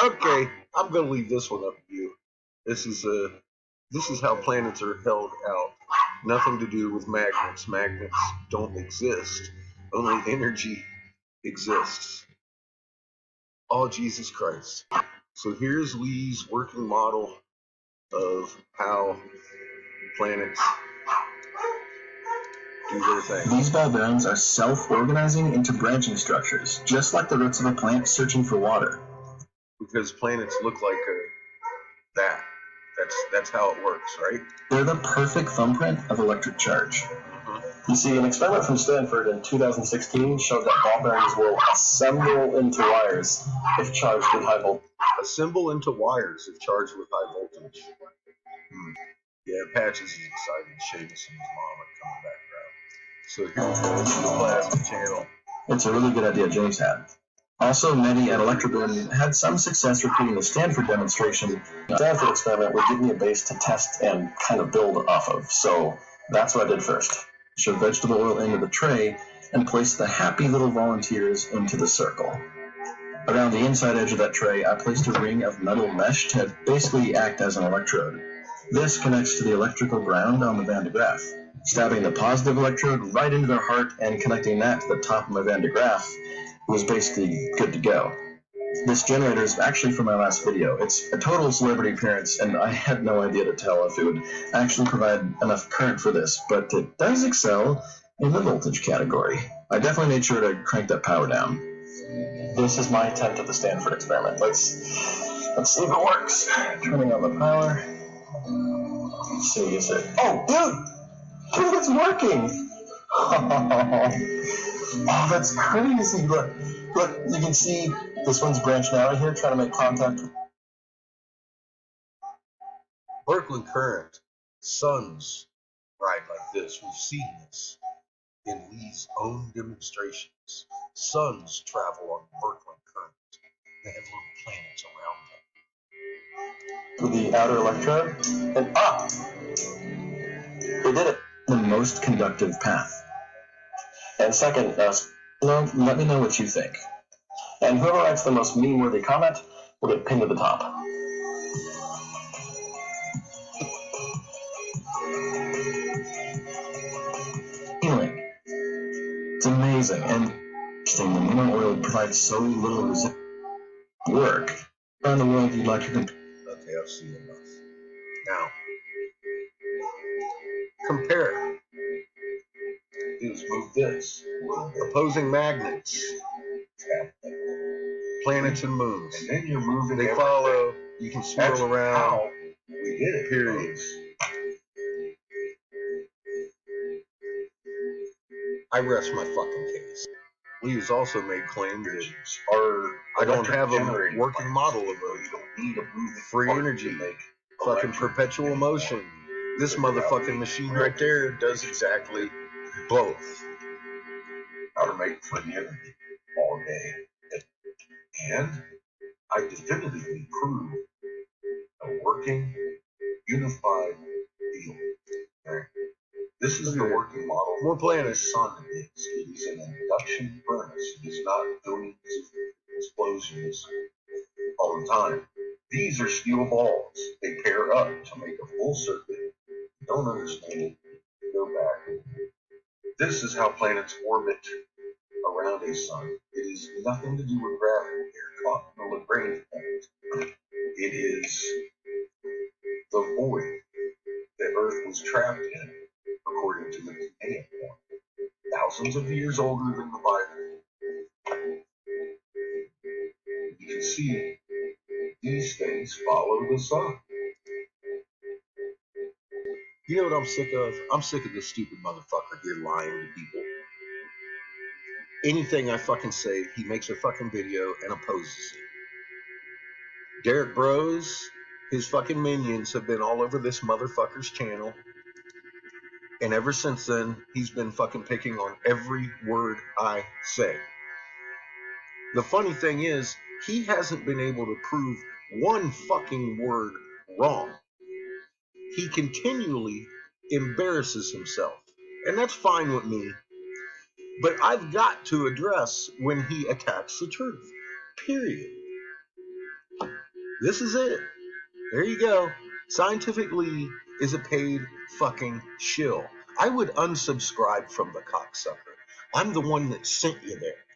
Okay, I'm gonna leave this one up to you. This is how planets are held out. Nothing to do with magnets. Magnets don't exist. Only energy exists. Oh, Jesus Christ. So here's Lee's working model of how planets do their thing. These ball bearings are self-organizing into branching structures, just like the roots of a plant searching for water. Because planets look like that. That's how it works, right? They're the perfect thumbprint of electric charge. You see, an experiment from Stanford in 2016 showed that ball bearings will assemble into wires if charged with high voltage. Assemble into wires if charged with high voltage. Yeah, Patches is excited. Seamus and his mom are coming back around. So here we go. This is the plasma channel. It's a really good idea James had. Also, Mehdi at Electroboom had some success repeating the Stanford demonstration. The Stanford experiment would give me a base to test and kind of build off of, so that's what I did first. Shoved vegetable oil into the tray and placed the happy little volunteers into the circle. Around the inside edge of that tray, I placed a ring of metal mesh to basically act as an electrode. This connects to the electrical ground on the Van de Graaff. Stabbing the positive electrode right into their heart and connecting that to the top of my Van de Graaff was basically good to go. This generator is actually from my last video. It's a total celebrity appearance, and I had no idea to tell if it would actually provide enough current for this, but it does excel in the voltage category. I definitely made sure to crank that power down. This is my attempt at the Stanford experiment. Let's see if it works. Turning on the power. Let's see, is it? Oh, dude, it's working! Oh, that's crazy. Look, you can see this one's branching out right here, trying to make contact. Birkeland current. Suns ride like this. We've seen this in Lee's own demonstrations. Suns travel on Birkeland current. They have little planets around them. With the outer electrode, and they did it. The most conductive path. And second, let me know what you think. And whoever writes the most meme-worthy comment will get pinned to the top. Healing. It's amazing and interesting. The mineral oil provides so little resistance. Work. Around the world, you'd like to. Okay, I've seen enough. Now, compare. Is move this. Opposing magnets. Planets and moons. And then you're moving. They follow. You can swirl around. We did it. Periods. I rest my fucking case. Lee has also made claims that I don't have a working model of a free energy, fucking perpetual motion. This motherfucking machine right there does exactly both. How to make free energy all day. And I definitively proved a working, unified field. Okay? This is the working model. More planets. The sun is. It is an induction furnace. It is not billions of explosions all the time. These are steel balls. They pair up to make a full circuit. If you don't understand it, go back. This is how planets orbit around a sun. It is nothing to do with gravity. They're caught in the Lagrange point. It is the void that Earth was trapped in, according to the Canadian point. Thousands of years older than the Bible. You can see these things follow the sun. You know what I'm sick of? I'm sick of this stupid motherfucker here lying to people. Anything I fucking say, he makes a fucking video and opposes it. Derek Bros, his fucking minions have been all over this motherfucker's channel. And ever since then, he's been fucking picking on every word I say. The funny thing is, he hasn't been able to prove one fucking word wrong. He continually embarrasses himself. And that's fine with me. But I've got to address when he attacks the truth. Period. This is it. There you go. Scientific Lee is a paid fucking shill. I would unsubscribe from the cocksucker. I'm the one that sent you there.